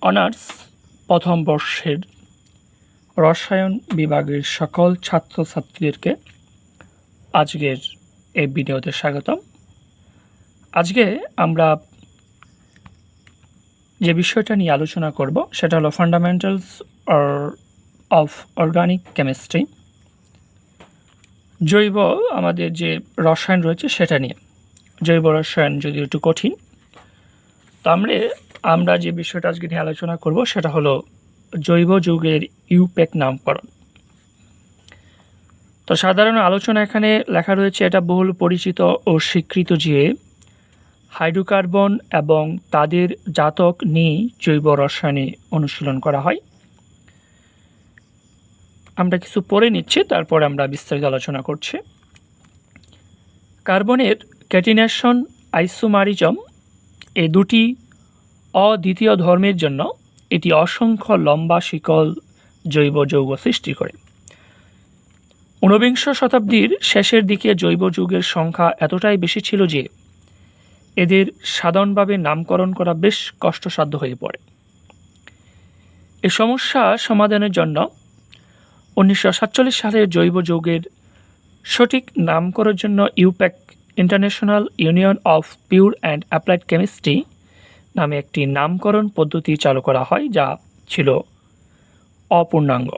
Honours প্রথম বর্ষের রসায়ন বিভাগের সকল ছাত্রছাত্রীদেরকে আজকের এই ভিডিওতে স্বাগতম। আজকে আমরা যে বিষয়টা নিয়ে আলোচনা করব সেটা হলো ফান্ডামেন্টালস অফ অর্গানিক কেমিস্ট্রি, জৈব আমাদের যে রসায়ন রয়েছে সেটা নিয়ে। জৈব রসায়ন যদি একটু কঠিন, তো আমরা যে বিষয়টা আজকে নিয়ে আলোচনা করব সেটা হলো জৈব যৌগের ইউপ্যাক নামকরণ। তো সাধারণ আলোচনা এখানে লেখা রয়েছে, এটা বহুল পরিচিত ও স্বীকৃত যে হাইড্রোকার্বন এবং তাদের জাতক নিয়ে জৈব রসায়নে অনুশীলন করা হয়। আমরা কিছু পড়ে নিচ্ছি, তারপরে আমরা বিস্তারিত আলোচনা করছি। কার্বনের ক্যাটিনেশন আইসোমারিজম এই দুটি অদ্বিতীয় ধর্মের জন্য এটি অসংখ্য লম্বা শিকল জৈব যৌগ সৃষ্টি করে। ঊনবিংশ শতাব্দীর শেষের দিকে জৈব যৌগের সংখ্যা এতটাই বেশি ছিল যে এদের সাধারণভাবে নামকরণ করা বেশ কষ্টসাধ্য হয়ে পড়ে। এ সমস্যা সমাধানের জন্য 1947 সালে জৈব যৌগের সঠিক নামকরণের জন্য IUPAC international union of pure and applied chemistry নামে একটি নামকরণ পদ্ধতি চালু করা হয়, যা ছিল অপূর্ণাঙ্গ।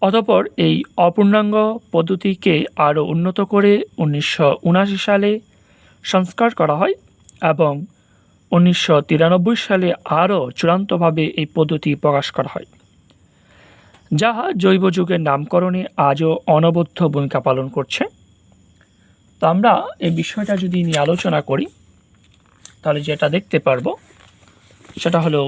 অতঃপর এই অপূর্ণাঙ্গ পদ্ধতিকে আরও উন্নত করে 1979 সালে সংস্কার করা হয় এবং 1993 সালে আরও চূড়ান্তভাবে এই পদ্ধতি প্রকাশ করা হয়, যা জৈব যৌগের নামকরণে আজও অনবদ্য ভূমিকা পালন করছে। তো আমরা এই বিষয়টা যদি নিয়ে আলোচনা করি তাহলে যেটা দেখতে পারবো সেটা হলো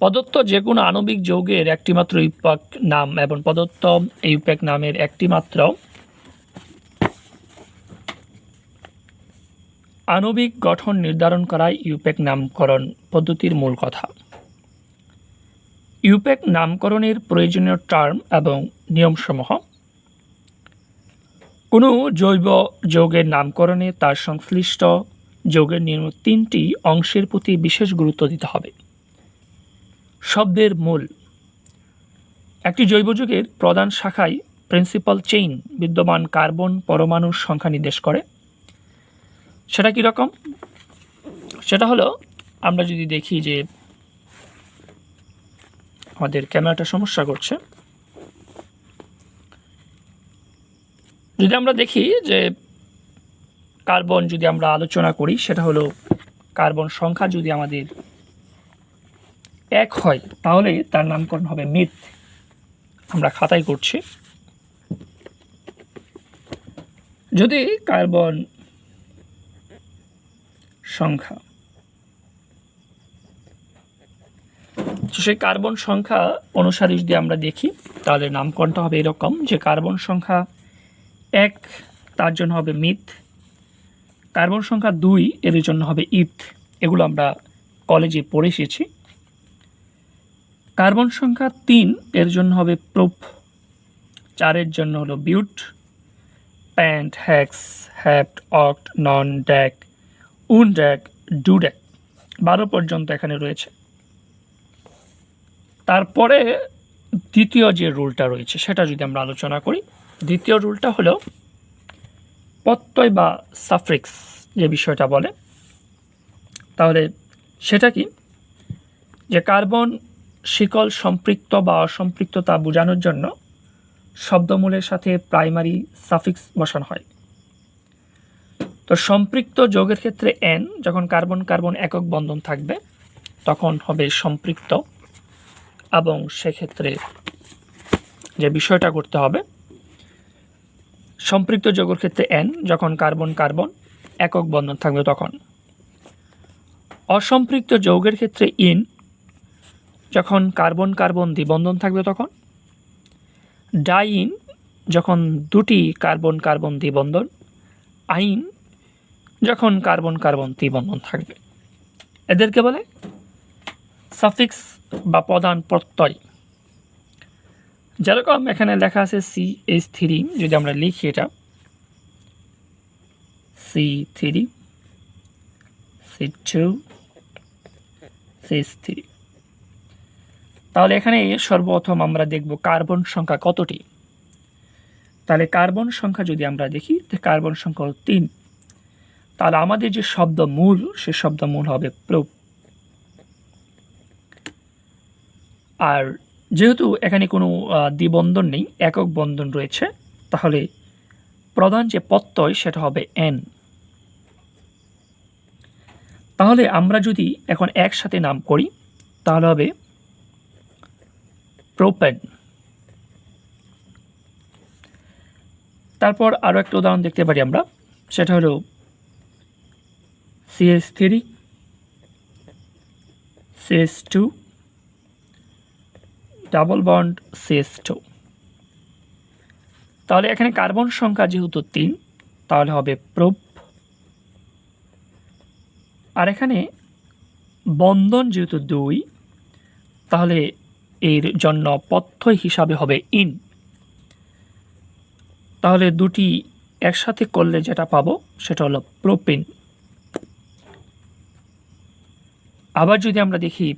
প্রদত্ত যে কোনো আণবিক যৌগের একটিমাত্র ইউপ্যাক নাম এবং প্রদত্ত ইউপ্যাক নামের একটিমাত্র আণবিক গঠন নির্ধারণ করাই ইউপ্যাক নামকরণ পদ্ধতির মূল কথা। ইউপ্যাক নামকরণের প্রয়োজনীয় টার্ম এবং নিয়মসমূহ: কোনো জৈব যৌগের নামকরণে তার সংশ্লিষ্ট যৌগের নিম্ন 3টি অংশের প্রতি বিশেষ গুরুত্ব দিতে হবে। শব্দের মূল: একটি জৈব যৌগের প্রধান শাখায় প্রিন্সিপাল চেইন বিদ্যমান কার্বন পরমাণুর সংখ্যা নির্দেশ করে। সেটা কীরকম? সেটা হলো, আমরা যদি দেখি যে আমাদের ক্যামেরাটা সমস্যা করছে, যদি আমরা দেখি যে কার্বন যদি আমরা আলোচনা করি সেটা হলো কার্বন সংখ্যা যদি আমাদের 1 হয় তাহলে তার নামকরণ হবে মিথ। আমরা খাতায় করছি। যদি কার্বন সংখ্যা, সেই কার্বন সংখ্যা অনুসারে যদি আমরা দেখি তাহলে নামকরণটা হবে এরকম যে কার্বন সংখ্যা 1 তার জন্য হবে মিথ, কার্বন সংখ্যা 2 এর জন্য হবে ইথ। এগুলো আমরা কলেজে পড়ে এসেছি। কার্বন সংখ্যা 3 এর জন্য হবে প্রোপ, 4 এর জন্য হলো বিউট, প্যান্ট, হ্যাক্স, হ্যাপ্ট, অক্ট, নন, ড্যাক, উন ড্যাক, ডুড্যাক, 12 পর্যন্ত এখানে রয়েছে। তারপরে দ্বিতীয় যে রুলটা রয়েছে সেটা যদি আমরা আলোচনা করি, দ্বিতীয় রুলটা হলো প্রত্যয় বা সাফিক্স যে বিষয়টা বলে, তাহলে সেটা কি যে কার্বন শিকল সম্পৃক্ত বা অসম্পৃক্ততা বোঝানোর জন্য শব্দমূলের সাথে প্রাইমারি সাফিক্স বসানো হয়। তো সম্পৃক্ত যৌগের ক্ষেত্রে N, যখন কার্বন কার্বন একক বন্ধন থাকবে তখন হবে সম্পৃক্ত, এবং সেক্ষেত্রে যে বিষয়টা করতে হবে, সম্পৃক্ত যৌগের ক্ষেত্রে N, যখন কার্বন কার্বন একক বন্ধন থাকবে তখন। অসম্পৃক্ত যৌগের ক্ষেত্রে ইন, যখন কার্বন কার্বন দ্বিবন্ধন থাকবে তখন। ডাইন, যখন দুটি কার্বন কার্বন দ্বিবন্ধন। আইন, যখন কার্বন কার্বন ত্রিবন্ধন থাকবে। এদেরকে বলে সাফিক্স বা প্রধান প্রত্যয়। যেরকম এখানে লেখা আছে CH3, যদি আমরা লিখি এটা C3, C2 CH3। তাহলে এখানে সর্বপ্রথম আমরা দেখব কার্বন সংখ্যা কতটি। তাহলে কার্বন সংখ্যা যদি আমরা দেখি, কার্বন সংখ্যা হলো 3। তাহলে আমাদের যে শব্দ মূল, সে শব্দ মূল হবে প্রোপ। আর যেহেতু এখানে কোনো দ্বিবন্ধন নেই, একক বন্ধন রয়েছে, তাহলে প্রধান যে প্রত্যয় সেটা হবে N। তাহলে আমরা যদি এখন একসাথে নাম করি তাহলে হবে প্রোপেন। তারপর আরও একটা উদাহরণ দেখতে পারি আমরা, সেটা হলো CH3 CH2 double bond CH2। তাহলে এখানে কার্বন সংখ্যা যেহেতু 3, তাহলে হবে প্রোপ। আর এখানে বন্ধন যেহেতু 2, তাহলে এর জন্য প্রত্যয় হিসাবে হবে ইন। তাহলে দুটি একসাথে করলে যেটা পাবো সেটা হলো প্রোপিন। আবার যদি আমরা দেখি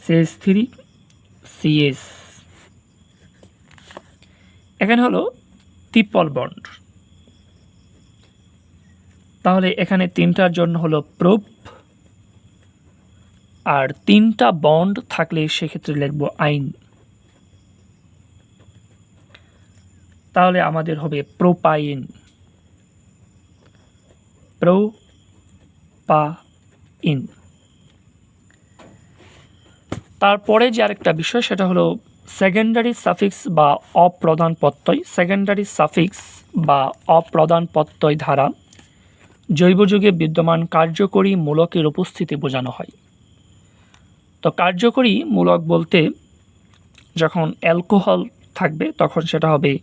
CH3 CH, এখানে হলো ট্রিপল বন্ড। তাহলে এখানে 3টার জন্য হলো প্রোপ, আর 3টা বন্ড থাকলে সেক্ষেত্রে লিখব আইন। তাহলে আমাদের হবে প্রোপাইন। প্রোপাইন। তারপরে যে আরেকটা বিষয় সেটা হলো সেকেন্ডারি সাফিক্স বা অপ্রধান প্রত্যয়। সেকেন্ডারি সাফিক্স বা অপ্রধান প্রত্যয় দ্বারা জৈব যৌগে বিদ্যমান কার্যকরী মূলকের উপস্থিতি বোঝানো হয়। তো কার্যকরী মূলক বলতে যখন অ্যালকোহল থাকবে তখন সেটা হবে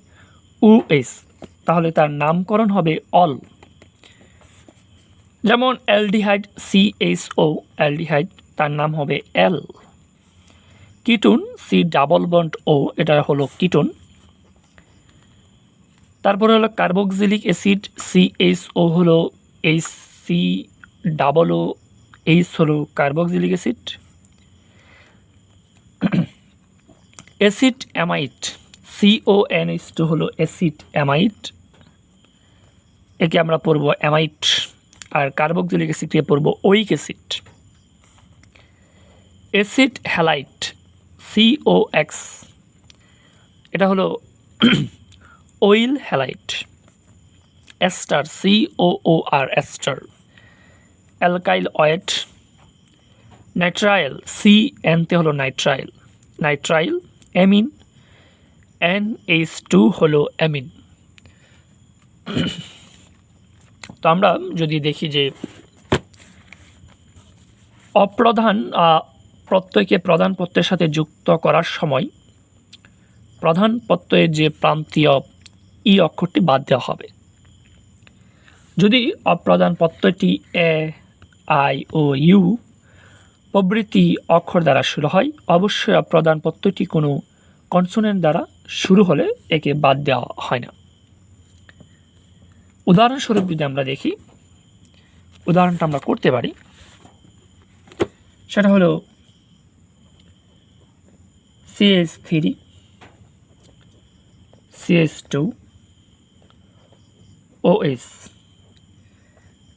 OH, তাহলে তার নামকরণ হবে অল। যেমন অ্যালডিহাইড CHO, অ্যালডিহাইড, তার নাম হবে এল। Ketone C double bond O, এটা হলো কিটোন। তারপরে হলো কার্বক্সিলিক অ্যাসিড CHO হলো HC ডাবল O H হলো carboxylic acid. Acid amide CONH2 হলো অ্যাসিড অ্যামাইড, একে আমরা পড়ব অ্যামাইড। আর কার্বক্সিলিক অ্যাসিডকে পড়ব oic acid. Acid halide COX, এটা হলো oil halide. Ester COOR, ester. Alkyl ওয়েট। নাইট্রাইল CN হলো নাইট্রাইল, নাইট্রাইল। অ্যামিন NH2 হলো অ্যামিন। তো আমরা যদি দেখি যে অপ্রধান প্রত্যয়কে প্রধান প্রত্যয়ের সাথে যুক্ত করার সময় প্রধান প্রত্যয়ের যে প্রান্তীয় ই অক্ষরটি বাদ দেওয়া হবে। যদি অপ্রধান প্রত্যয়টি এ, আই ও ইউ প্রভৃতি অক্ষর দ্বারা শুরু হয়, অবশ্যই অপ্রধান প্রত্যয়টি কোনো কনসোনেন্ট দ্বারা শুরু হলে একে বাদ দেওয়া হয় না। উদাহরণস্বরূপ যদি আমরা দেখি, উদাহরণটা আমরা করতে পারি, সেটা হলো CH3 CH2 OH।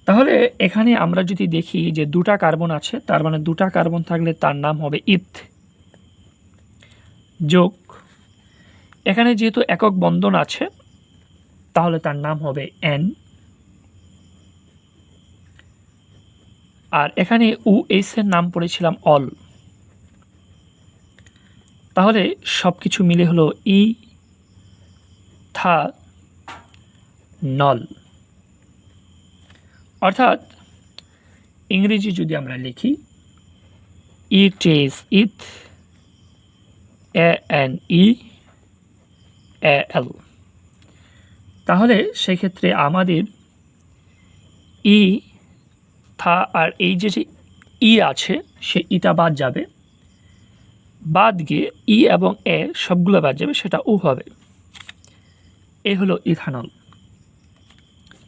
তাহলে এখানে আমরা যদি দেখি যে 2টা কার্বন আছে, তার মানে 2টা কার্বন থাকলে তার নাম হবে ইথ। যোগ, এখানে যেহেতু একক বন্ধন আছে তাহলে তার নাম হবে N। আর এখানে OH এর নাম পড়েছিলাম অল। তাহলে সব কিছু মিলে হলো ইথানল। অর্থাৎ ইংরেজি যদি আমরা লিখি ইট ইজ ইথ ANEAL, তাহলে সেক্ষেত্রে আমাদের ই থা আর এই যে ই আছে সে ইটা বাদ যাবে, বাদ গিয়ে ই এবং এ সবগুলো বাদ যাবে, সেটা ও হবে। এ হলো ইথানল।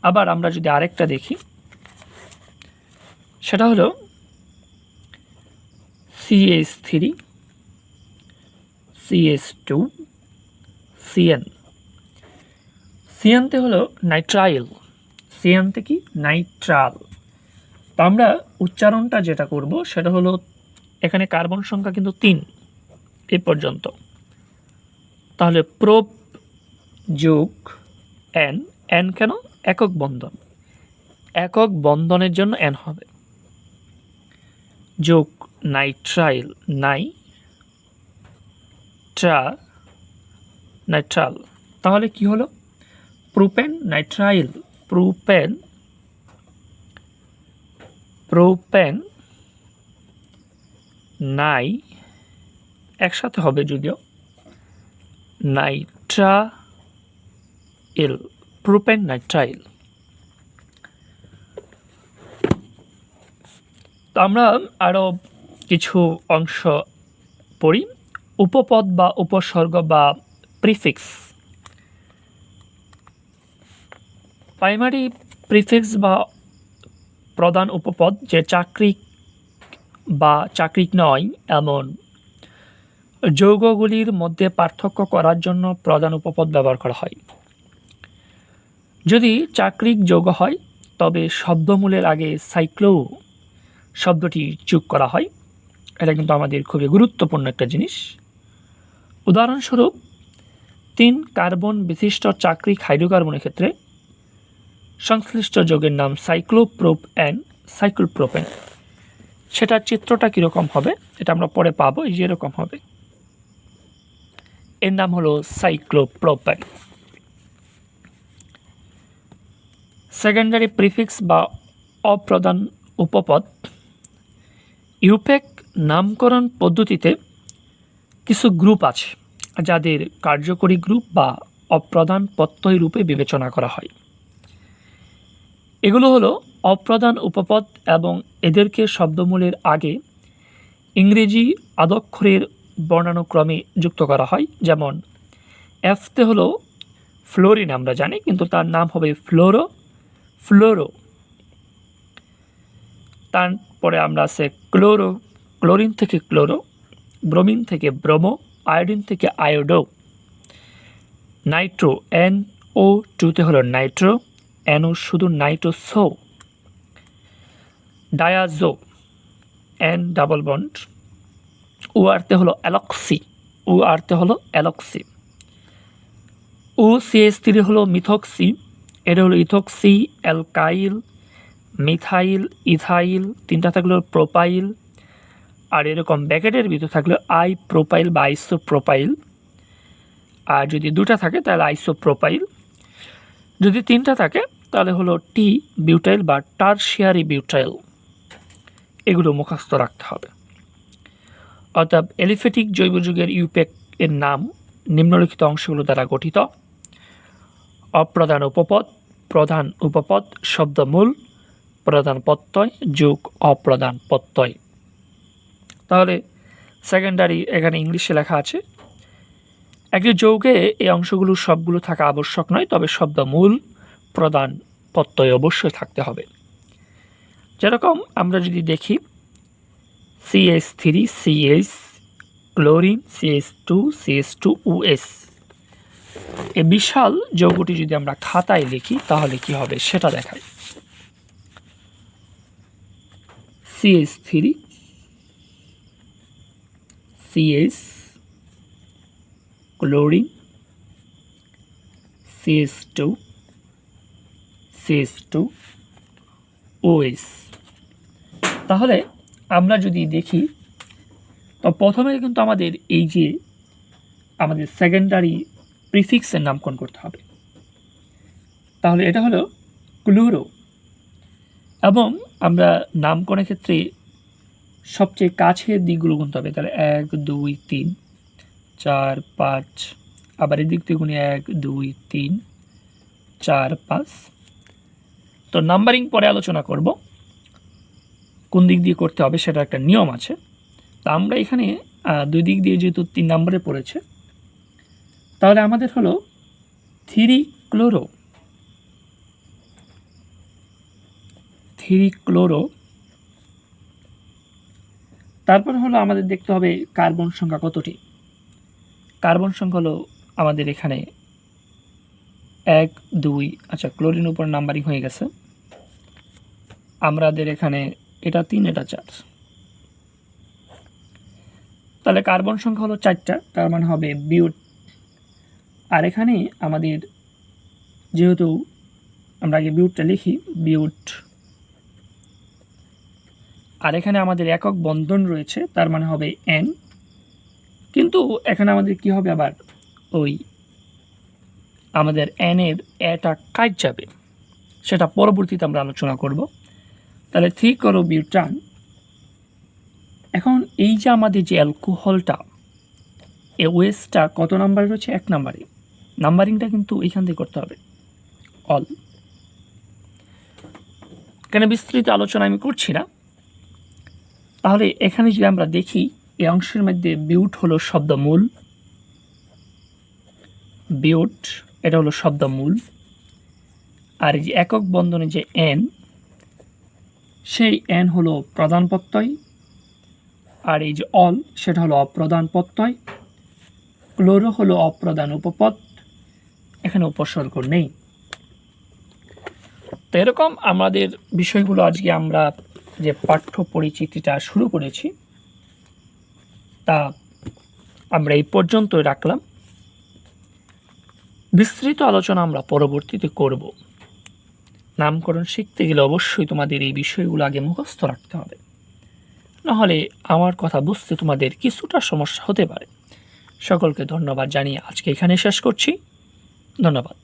আবার আমরা যদি আরেকটা দেখি, সেটা হলো CH3 CH2 CN। সিএনতে হলো নাইট্রাইল, সিএনতে কি নাইট্রাল। তো আমরা উচ্চারণটা যেটা করব সেটা হলো, এখানে কার্বন সংখ্যা কিন্তু 3 এ পর্যন্ত, তাহলে প্রোপ যোগ এন, এন কেন? একক বন্ধন, একক বন্ধনের জন্য এন হবে, যোগ নাইট্রাইল, নাইট্রাল। তাহলে কি হলো? প্রোপেন নাইট্রাইল, প্রোপেন নাই, একসাথে হবে যদিও, নাইট্রাইল, প্রোপেন নাইট্রাইল। তো আমরা আরও কিছু অংশ পড়ি। উপপদ বা উপসর্গ বা প্রিফিক্স। প্রাইমারি প্রিফিক্স বা প্রধান উপপদ, যে চাকরিক বা চাকরিক নয় এমন যৌগগুলির মধ্যে পার্থক্য করার জন্য প্রধান উপপদ ব্যবহার করা হয়। যদি চাকরিক যৌগ হয় তবে শব্দমূলের আগে সাইক্লো শব্দটি যোগ করা হয়। এটা কিন্তু আমাদের খুবই গুরুত্বপূর্ণ একটা জিনিস। উদাহরণস্বরূপ 3 কার্বন বিশিষ্ট চাকরিক হাইড্রোকার্বনের ক্ষেত্রে সংশ্লিষ্ট যৌগের নাম সাইক্লোপ্রোপেন, সাইক্লোপ্রোপেন। সেটার চিত্রটা কীরকম হবে এটা আমরা পরে পাবো, এই যে এরকম হবে, এর নাম হলো সাইক্লোপ্রোপেন। সেকেন্ডারি প্রিফিক্স বা অপ্রধান উপপদ। ইউপেক নামকরণ পদ্ধতিতে কিছু গ্রুপ আছে যাদের কার্যকরী গ্রুপ বা অপ্রধান প্রত্যয় রূপে বিবেচনা করা হয়। এগুলো হলো অপ্রধান উপপদ এবং এদেরকে শব্দমূলের আগে ইংরেজি আদক্ষরের বর্ণানুক্রমে যুক্ত করা হয়। যেমন এফতে হলো ফ্লোরিন, আমরা জানি, কিন্তু তার নাম হবে ফ্লোরো। তারপরে আমরা আছে ক্লোরো, ক্লোরিন থেকে ক্লোরো, ব্রোমিন থেকে ব্রোমো, আয়োডিন থেকে আয়োডো। নাইট্রো, NO2তে হলো নাইট্রো, NO শুধু নাইট্রোসো। ডায়াজো, N ডাবল বন্ড, URতে হলো অ্যালক্সি। OCH3 হলো মিথক্সি, এটা হলো ইথক্সি, অ্যালকাইল, মিথাইল, ইথাইল, 3টা থাকলো প্রোপাইল, আর এরকম ব্যাকেটের ভিতর থাকলে আই প্রোপাইল বা আইসোপ্রোপাইল। আর যদি 2টা থাকে তাহলে আইসোপ্রোপাইল, যদি 3টা থাকে তাহলে হলো টি বিউটাইল বা টারশিয়ারি বিউটাইল। এগুলো মুখস্থ রাখতে হবে। অর্থাৎ এলিফ্যাটিক জৈব যুগের ইউপেক এর নাম নিম্নলিখিত অংশগুলো দ্বারা গঠিত: অপ্রধান উপপদ, প্রধান উপপদ, শব্দমূল, প্রধান প্রত্যয় যোগ অপ্রধান প্রত্যয়। তাহলে সেকেন্ডারি এখানে ইংলিশে লেখা আছে। একটি যৌগে এই অংশগুলো সবগুলো থাকা আবশ্যক নয়, তবে শব্দমূল, প্রধান প্রত্যয় অবশ্যই থাকতে হবে। যেরকম আমরা যদি দেখি CH3 CH, chlorine CH2 CH2OS, এই বিশাল যৌগটি যদি আমরা খাতায় লিখি তাহলে কি হবে সেটা দেখাই। CH3 CH, chlorine CH2 CH2OS। তাহলে আমরা যদি দেখি তো প্রথমে কিন্তু আমাদের এই যে আমাদের সেকেন্ডারি প্রিফিক্সের নামকরণ করতে হবে। তাহলে এটা হলো ক্লোরো, এবং আমরা নামকরণের ক্ষেত্রে সবচেয়ে কাছের দিকগুলো গুনতে হবে। তাহলে 1 2 3 4 5, আবার এদিক থেকে গুনি 1 2 3 4 5। তো নাম্বারিং পরে আলোচনা করব কোন দিক দিয়ে করতে হবে, সেটা একটা নিয়ম আছে। তা আমরা এখানে 2 দিক দিয়ে যেহেতু 3 নম্বরে পড়েছে, তাহলে আমাদের হলো 3 ক্লোরো, ক্লোরো। তারপর হলো আমাদের দেখতে হবে কার্বন সংখ্যা কতটি। কার্বন সংখ্যা হলো আমাদের এখানে 1 2, আচ্ছা ক্লোরিন উপর নাম্বারিং হয়ে গেছে, আমাদের এখানে এটা 3 এটা 4, তাহলে কার্বন সংখ্যা হলো 4টা, তার মানে হবে বিউট। আর এখানে আমাদের যেহেতু আমরা আগে বিউটটা লিখি, বিউট, আর এখানে আমাদের একক বন্ধন রয়েছে, তার মানে হবে N, কিন্তু এখানে আমাদের কি হবে, আবার ওই আমাদের N এর এটা কাট যাবে, সেটা পরবর্তীতে আমরা আলোচনা করব। তাহলে 3 করো বিউটান। এখন এই যে আমাদের যে অ্যালকোহলটা, এই ওয়েসটা কত নাম্বারে রয়েছে, 1 নাম্বারে। নাম্বারিংটা কিন্তু এইখান থেকে করতে হবে, অল। কেন বিস্তৃত আলোচনা আমি করছি না। তাহলে এখানে যদি আমরা দেখি, এই অংশের মধ্যে বিউট হলো শব্দমূল, বিউট এটা হলো শব্দমূল, আর এই যে একক বন্ধনে যে N, সেই N হলো প্রধান প্রত্যয়, আর এই যে অল সেটা হলো অপ্রধান প্রত্যয়, ক্লোরো হলো অপ্রধান উপপদ, এখানে উপসর্গ নেই। তো এরকম আমাদের বিষয়গুলো আজকে আমরা যে পাঠ্য পরিচিতিটা শুরু করেছি তা আমরা এই পর্যন্তই রাখলাম। বিস্তৃত আলোচনা আমরা পরবর্তীতে করব। নামকরণ শিখতে গেলে অবশ্যই তোমাদের এই বিষয়গুলো আগে মুখস্থ রাখতে হবে, নাহলে আমার কথা বুঝতে তোমাদের কিছুটা সমস্যা হতে পারে। সকলকে ধন্যবাদ জানিয়ে আজকে এখানে শেষ করছি। ধন্যবাদ।